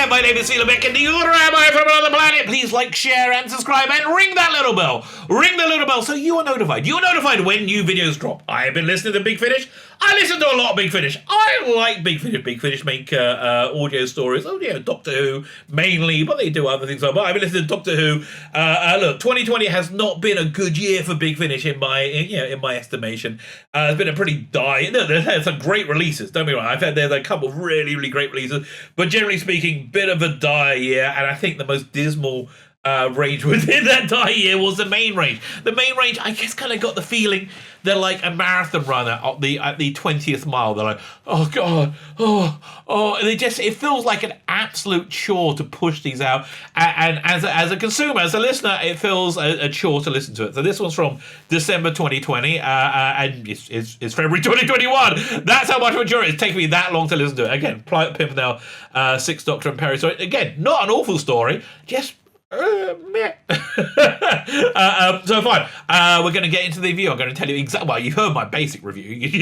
again, my name is Felix and the Rabbi from another planet. Please like, share, and subscribe, and ring that little bell. Ring the little bell so you are notified. You are notified when new videos drop. I have been listening to Big Finish. I listen to a lot of Big Finish. I like Big Finish. Big Finish make audio stories. Oh, yeah, Doctor Who mainly, but they do other things. But I've been listening to Doctor Who. Look, 2020 has not been a good year for Big Finish in my estimation. It's been a pretty there's some great releases. Don't be wrong. There's a couple of really, really great releases, but generally speaking, bit of a dire year. And I think the most dismal range within that dire year was the main range. The main range, I guess, kind of got the feeling they're like a marathon runner at the 20th mile. They're like, oh god, and it feels like an absolute chore to push these out. And as a consumer, as a listener, it feels a chore to listen to it. So this one's from December 2020, and it's February 2021. That's how much of a chore it's taken me that long to listen to it. Again, Plight, Pimpernel, Sixth Doctor, and Perry. So again, not an awful story, just meh. So fine. We're going to get into the review. I'm going to tell you exactly. Well, you've heard my basic review. Is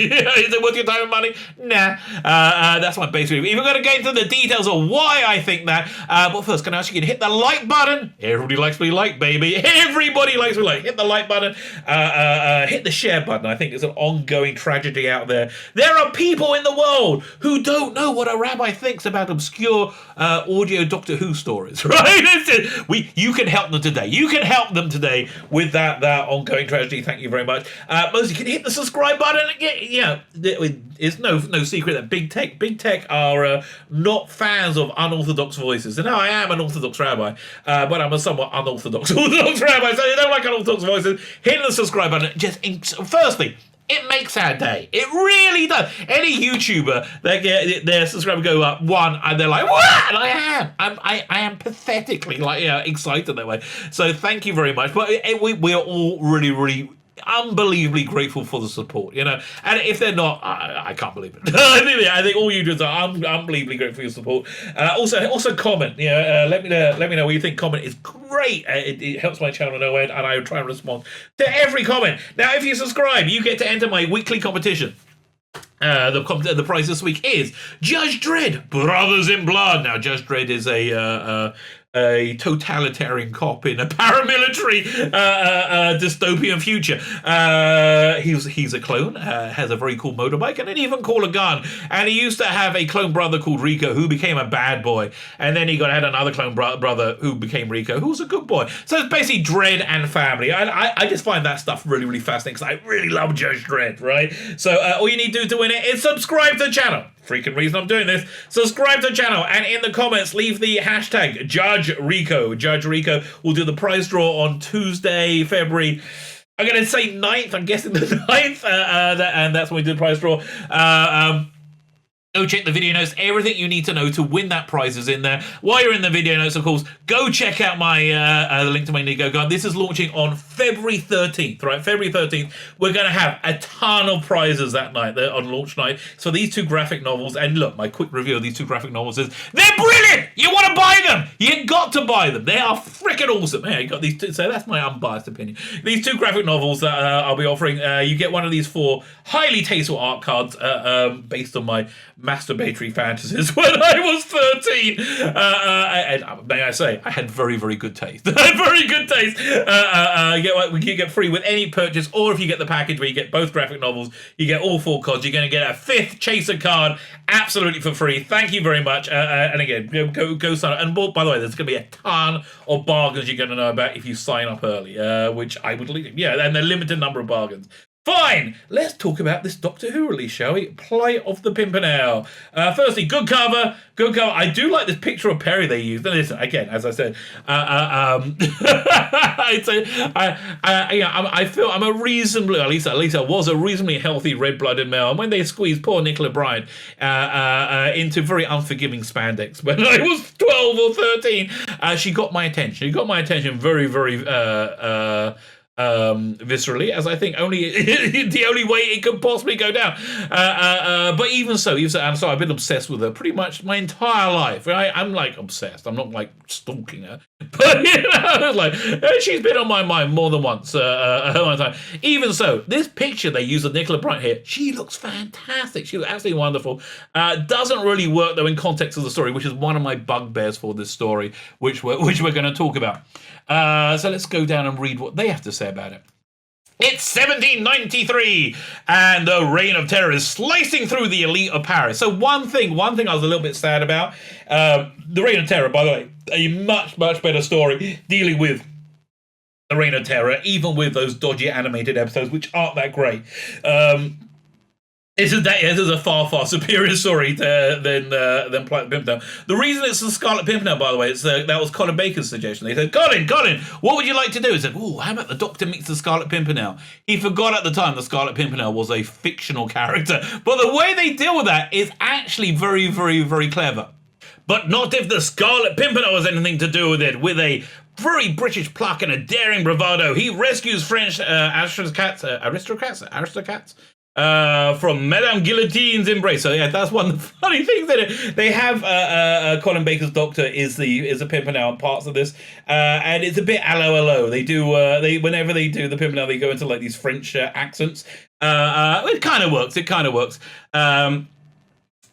it worth your time and money? Nah. That's my basic review. We're going to get into the details of why I think that. But first, can I ask you to hit the like button? Everybody likes to be liked, baby. Everybody likes to be liked. Hit the like button. Hit the share button. I think it's an ongoing tragedy out there. There are people in the world who don't know what a rabbi thinks about obscure audio Doctor Who stories. Right? You can help them today. You can help them today with that ongoing tragedy. Thank you very much. Mostly, you can hit the subscribe button. It's no secret that Big Tech are not fans of unorthodox voices. And now I am an Orthodox rabbi, but I'm a somewhat unorthodox Orthodox rabbi, so they don't like unorthodox voices. Hit the subscribe button. Firstly, it makes our day. It really does. Any YouTuber that get their subscriber go up one, and they're like, "What?" And I am pathetically excited that way. So thank you very much. But we are all really, really unbelievably grateful for the support, And if they're not, I can't believe it. I think all YouTubers are unbelievably grateful for your support. Also comment. Let me know what you think. Comment is great. It helps my channel know it, and I try and respond to every comment. Now, if you subscribe, you get to enter my weekly competition. The prize this week is Judge Dredd, Brothers in Blood. Now, Judge Dredd is a totalitarian cop in a paramilitary dystopian future. He's a clone, has a very cool motorbike, and an even cooler gun. And he used to have a clone brother called Rico, who became a bad boy. And then he had another clone brother who became Rico, who was a good boy. So it's basically Dredd and family. I just find that stuff really, really fascinating, because I really love Judge Dredd, right? So all you need to do to win it is subscribe to the channel. Freaking reason I'm doing this. Subscribe to the channel, and in the comments leave the hashtag Judge Rico. Judge Rico will do the prize draw on Tuesday, February, I'm going to say 9th. I'm guessing the 9th, and that's when we do the prize draw. Go check the video notes. Everything you need to know to win that prize is in there. While you're in the video notes, of course, go check out my the link to my Nico guide. This is launching on February 13th, right? February 13th. We're going to have a ton of prizes that night, on launch night. So these two graphic novels, and look, my quick review of these two graphic novels is, they're brilliant! You want to buy them! You got to buy them. They are freaking awesome. Yeah, you got these two, so that's my unbiased opinion. These two graphic novels that I'll be offering, you get one of these 4 highly tasteful art cards based on my masturbatory fantasies when I was 13. And may I say, I had very, very good taste. Very good taste. You get free with any purchase, or if you get the package where you get both graphic novels, you get all 4 cards. You're going to get a 5th Chaser card absolutely for free. Thank you very much. And again, go sign up. And by the way, there's going to be a ton of bargains you're going to know about if you sign up early, which I would leave. Yeah, and a limited number of bargains. Fine, let's talk about this Doctor Who release, shall we? Plight of the Pimpernel. Firstly, good cover. I do like this picture of Perry they used. And listen, again, as I said, I feel I'm a reasonably, at least I was a reasonably healthy red-blooded male. And when they squeezed poor Nicola Bryant into very unforgiving spandex when I was 12 or 13, she got my attention. She got my attention very, very viscerally, as I think only the only way it could possibly go down. But even so, and so I've been obsessed with her pretty much my entire life. I'm like obsessed. I'm not like stalking her. But like she's been on my mind more than once. One time. Even so, this picture they use of Nicola Bryant here, she looks fantastic. She looks absolutely wonderful. Doesn't really work though in context of the story, which is one of my bugbears for this story, which we're going to talk about. So let's go down and read what they have to say about it. It's 1793, and the Reign of Terror is slicing through the elite of Paris. So one thing I was a little bit sad about, the Reign of Terror, by the way, a much better story dealing with the Reign of Terror, even with those dodgy animated episodes, which aren't that great. This is a far superior story than Plight and Pimpernel. The reason it's the Scarlet Pimpernel, by the way, that was Colin Baker's suggestion. They said, Colin, what would you like to do? He said, how about the Doctor meets the Scarlet Pimpernel? He forgot at the time the Scarlet Pimpernel was a fictional character. But the way they deal with that is actually very, very, very clever. But not if the Scarlet Pimpernel has anything to do with it. With a very British pluck and a daring bravado, he rescues French aristocrats from Madame Guillotine's embrace. So yeah, that's one of the funny things that they have. Colin Baker's Doctor is the Pimpernel in parts of this, and it's a bit allo. They do whenever they do the Pimpernel, they go into like these French accents. It kind of works.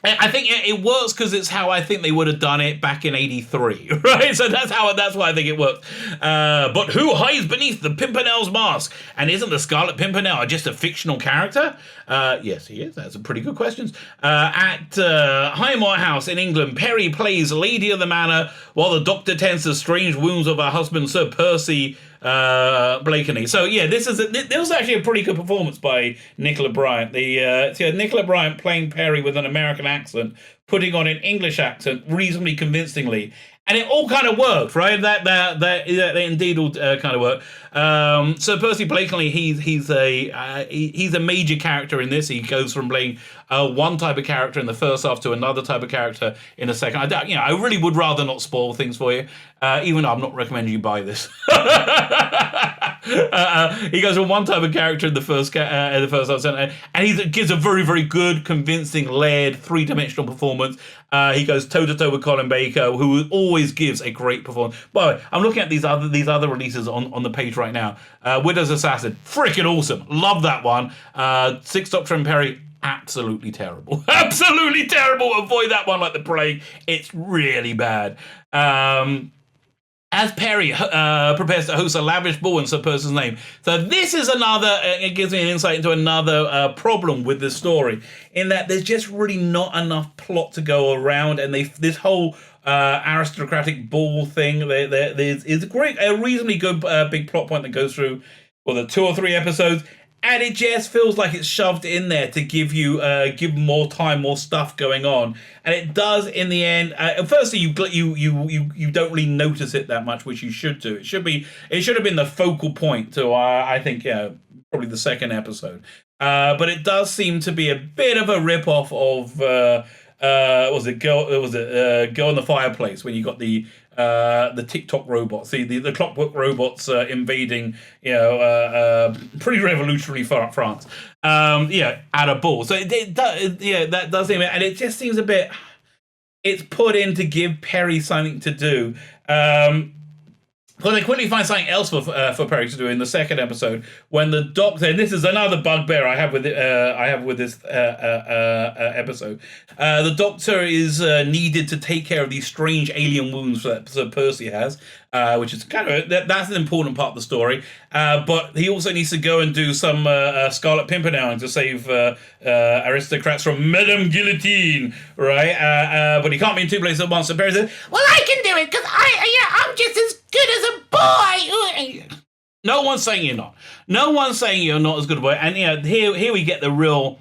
I think it works because it's how I think they would have done it back in '83, right? So that's why I think it works. But who hides beneath the Pimpernel's mask? And isn't the Scarlet Pimpernel just a fictional character? Yes, he is. That's a pretty good question. At Highmore House in England, Perry plays Lady of the Manor while the Doctor tends to strange wounds of her husband, Sir Percy Blakeney. So yeah, this was actually a pretty good performance by Nicola Bryant. Nicola Bryant playing Perry with an American accent, putting on an English accent reasonably convincingly, and it all kind of worked, right? That indeed all kind of worked. So Percy Blakeney, he's a major character in this. He goes from playing one type of character in the first half to another type of character in the second. I really would rather not spoil things for you, even though I'm not recommending you buy this. He goes from one type of character in the first half, and he gives a very, very good, convincing, layered, three-dimensional performance. He goes toe-to-toe with Colin Baker, who always gives a great performance. By the way, I'm looking at these other releases on the page right now. Widow's Assassin, freaking awesome. Love that one. Sixth Doctor and Perry, absolutely terrible. Absolutely terrible. Avoid that one like the plague. It's really bad. As Perry prepares to host a lavish ball in Sir Percy's name. So this is another, it gives me an insight into another problem with this story, in that there's just really not enough plot to go around, and this whole aristocratic ball thing, there's a reasonably good big plot point that goes through, the 2 or 3 episodes, and it just feels like it's shoved in there to give you more time, more stuff going on, and it does in the end. Firstly, you don't really notice it that much, which you should do. It should have been the focal point to I think probably the second episode, but it does seem to be a bit of a rip off of Girl in the Fireplace, when you got the TikTok robots, the clockwork robots invading, pretty revolutionary France, at a ball. So that does seem, and it just seems a bit. It's put in to give Perry something to do. Well, they quickly find something else for Perry to do in the second episode, when the Doctor, and this is another bugbear I have with this episode. The Doctor is needed to take care of these strange alien wounds that Sir Percy has, which is kind of that's an important part of the story. But he also needs to go and do some Scarlet Pimpernel to save aristocrats from Madame Guillotine, right? But he can't be in 2 places at once. So Perry says, "Well, I can do it because I'm just as good as a boy." No one's saying you're not. No one's saying you're not as good a boy. And here we get the real.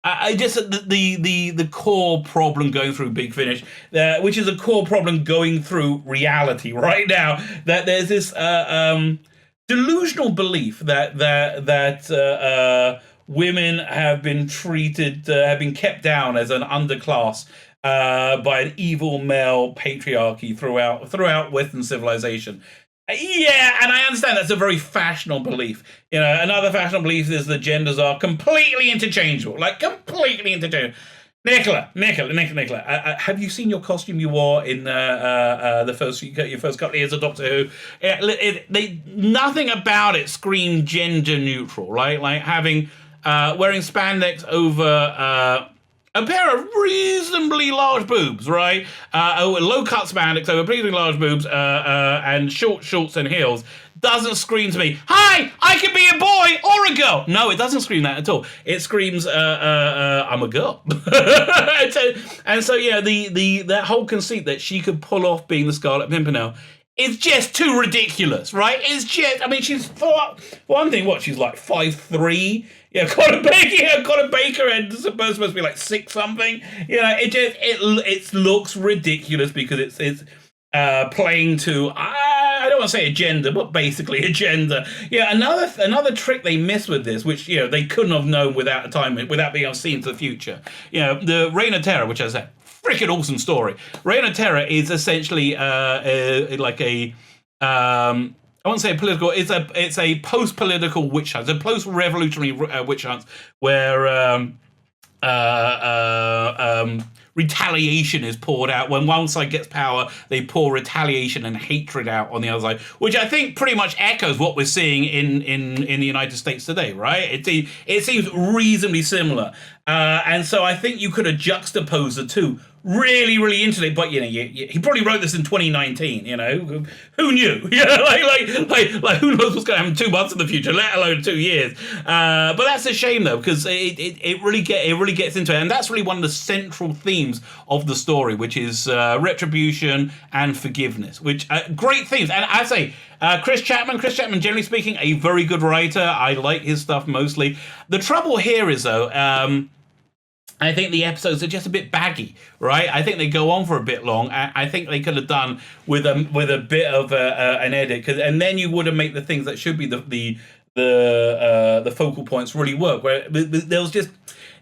The core problem going through Big Finish, which is a core problem going through reality right now. That there's this delusional belief that women have been treated, have been kept down as an underclass by an evil male patriarchy throughout Western civilization. Yeah, and I understand that's a very fashionable belief. Another fashionable belief is that genders are completely interchangeable, like completely interchangeable. Nicola, have you seen your costume you wore in the first your first couple of years of Doctor Who? Nothing about it screamed gender neutral, right? Like having wearing spandex over a pair of reasonably large boobs, right? Low cut spandex over reasonably large boobs and short shorts and heels doesn't scream to me, "Hi, I could be a boy or a girl." No, it doesn't scream that at all. It screams, "I'm a girl." and so yeah, the that whole conceit that she could pull off being the Scarlet Pimpernel is just too ridiculous, right? It's just, I mean, she's for one thing, what she's like 5'3". Yeah, Colin Baker, and supposed to be like 6 something. You know, it looks ridiculous because it's playing to, I don't want to say a gender, but basically a gender. Yeah, another trick they miss with this, which they couldn't have known without being able to see into the future. The Reign of Terror, which I said, freaking awesome story. Reign of Terror is essentially like a I won't say political. It's a post-political witch hunt. It's a post-revolutionary witch hunt where retaliation is poured out. When one side gets power, they pour retaliation and hatred out on the other side, which I think pretty much echoes what we're seeing in the United States today, right? It seems reasonably similar, and so I think you could have juxtaposed the two really, really interesting. But he probably wrote this in 2019. Who knew? Like who knows what's going to happen 2 months in the future, let alone 2 years. But that's a shame though, because it really gets into it, and that's really one of the central themes of the story, which is retribution and forgiveness, which great themes. And I say, Chris Chapman, generally speaking, a very good writer. I like his stuff mostly. The trouble here is though, I think the episodes are just a bit baggy, right? I think they go on for a bit long. I think they could have done with a bit of an edit, and then you would have made the things that should be the focal points really work. Where there was just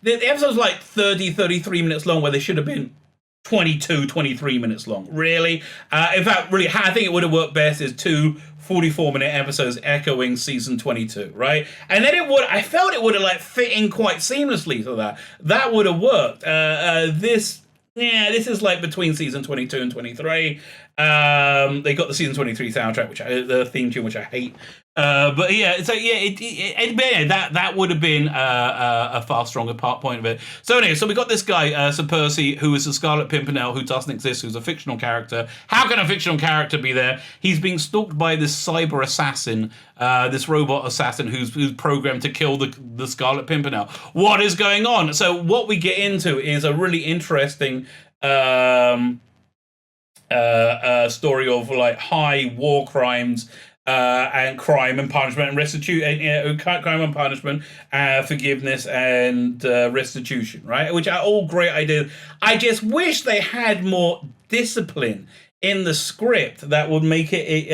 the episodes like 33 minutes long, where they should have been 23 minutes long. Really, in fact, really, I think it would have worked best as 2 44-minute episodes echoing season 22, right? And then I felt it would have like fit in quite seamlessly to that. That would have worked. This is like between season 22 and 23. They got the season 23 soundtrack, the theme tune, which I hate. But yeah, so yeah, that would have been a far stronger point of it. So anyway, so we got this guy, Sir Percy, who is the Scarlet Pimpernel, who doesn't exist, who's a fictional character. How can a fictional character be there? He's being stalked by this cyber assassin, this robot assassin who's programmed to kill the Scarlet Pimpernel. What is going on? So what we get into is a really interesting story of like high war crimes. And crime and punishment and restitution, crime and punishment, forgiveness and restitution, right? Which are all great ideas. I just wish they had more discipline in the script that would make it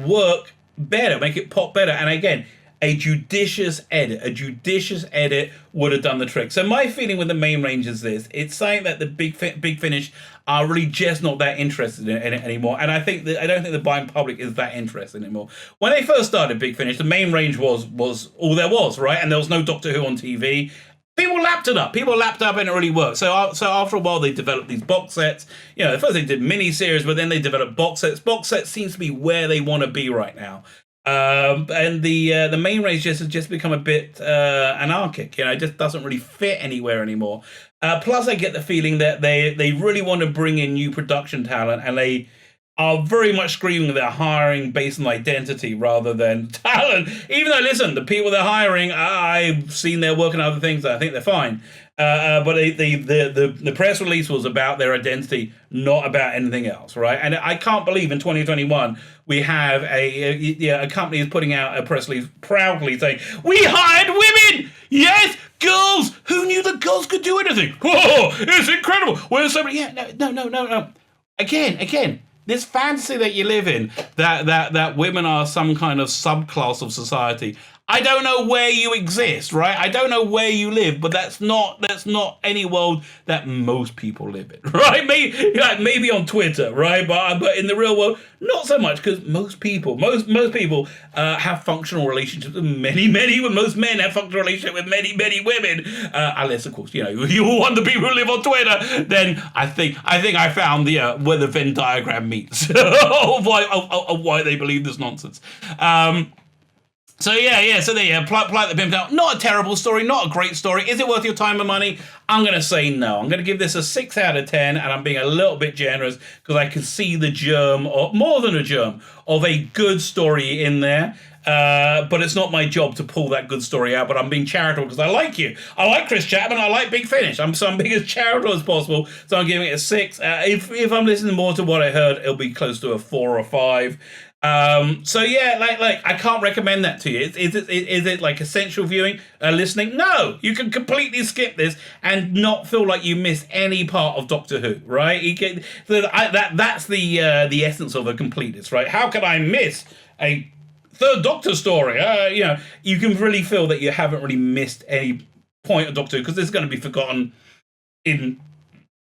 work better, make it pop better. And again, a judicious edit would have done the trick. So my feeling with the main range is this: it's saying that the Big Finish are really just not that interested in it anymore. And I don't think the buying public is that interested anymore. When they first started Big Finish, the main range was all there was, right? And there was no Doctor Who on TV. People lapped it up, and it really worked. So after a while, they developed these box sets. At first they did mini-series, but then they developed box sets. Box sets seems to be where they want to be right now. And the main range has just become a bit anarchic. It just doesn't really fit anywhere anymore. Plus, I get the feeling that they really want to bring in new production talent, and they are very much screaming they're hiring based on identity rather than talent. Even though, listen, the people they're hiring, I've seen their work and other things, I think they're fine. But the press release was about their identity, not about anything else, right? And I can't believe in 2021 we have a company is putting out a press release proudly saying, "We hired women! Yes, girls! Who knew that girls could do anything? Whoa, it's incredible! Where's somebody? Yeah, no. Again. This fantasy that you live in, that women are some kind of subclass of society, I don't know where you exist, right? I don't know where you live, but that's not any world that most people live in, right? Maybe on Twitter, right? But in the real world, not so much, because most people have functional relationships with many. Most men have functional relationships with many women, unless of course you want the people who live on Twitter. Then I think I found the where the Venn diagram meets of why they believe this nonsense. So there you go. Plight the Pimpernel. Not a terrible story, not a great story. Is it worth your time and money? I'm going to say no. I'm going to give this a 6 out of 10, and I'm being a little bit generous because I can see the germ, or more than a germ, of a good story in there. But it's not my job to pull that good story out, but I'm being charitable because I like you. I like Chris Chapman. I like Big Finish. I'm being as charitable as possible, so I'm giving it a 6. If I'm listening more to what I heard, it'll be close to a 4 or 5. So yeah, like I can't recommend that to you. Is it like essential viewing, listening? No, you can completely skip this and not feel like you missed any part of Doctor Who, right? That's the essence of a completist, right? How can I miss a Third Doctor story? You can really feel that you haven't really missed any point of Doctor Who because it's going to be forgotten in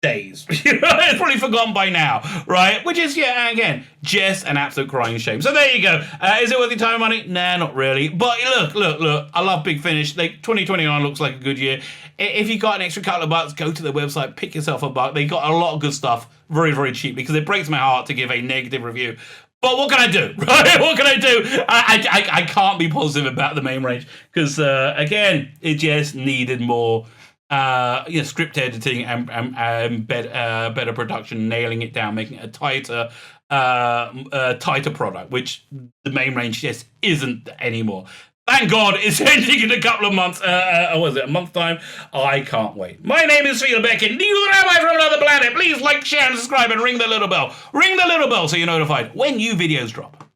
days. It's probably forgotten by now, right? Which is, again, just an absolute crying shame. So there you go. Is it worth your time and money? Nah, not really. But look, I love Big Finish. 2029 looks like a good year. If you got an extra couple of bucks, go to their website, pick yourself a buck. They got a lot of good stuff very, very cheaply because it breaks my heart to give a negative review. But what can I do, right? What can I do? I can't be positive about the main range because, again, it just needed more script editing and better production, nailing it down, making it a tighter product, which the main range just isn't anymore. Thank God it's ending in a couple of months. Was it a month's time? I can't wait. My name is Phil Beckett. You Rabbi from another planet. Please like, share, and subscribe, and ring the little bell. Ring the little bell so you're notified when new videos drop.